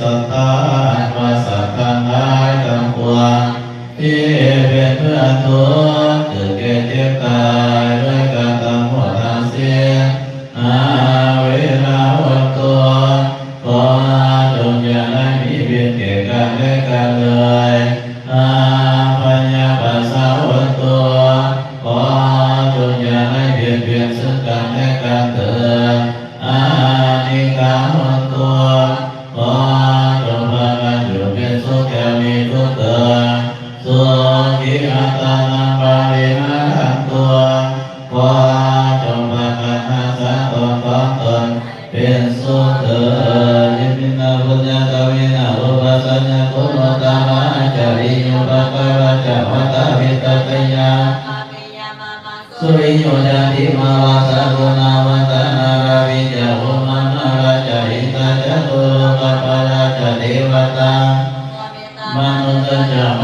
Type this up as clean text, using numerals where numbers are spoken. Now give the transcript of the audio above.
สัทธาวาสัพพังหายทั้งปวงที่เป็นเพื่อนทุกข์เกิดแก่เจ็บตายด้วยกันทั้งหมดทั้งสิ้นอาเวราวัตตัวขอจงอย่าได้มีเบียดแก่กันและกันเลยอาปัญญาปัสสาวะตัวขอจงอย่าได้เบียดเบียนซึ่งกันและกันเถิดอานิกาวัตตัวขอจงพากันอยู่เป็นสุขแก่มีทุกข์เถิดสุขีอัตตานังปาริมาทันตัวขอจงพากันรักษาตนของตนเป็นสุขเถิดยิมินาปุญญกวินาอุปสัญญาคุณตามาจาริโยปะกะวะจวัตตาวิตตยาสุริโยจติมาวาสะกุณาวัตนาราวิจาโหมานาราจาอิตาจตุโลกปาราจเทวตามนุตตะจาม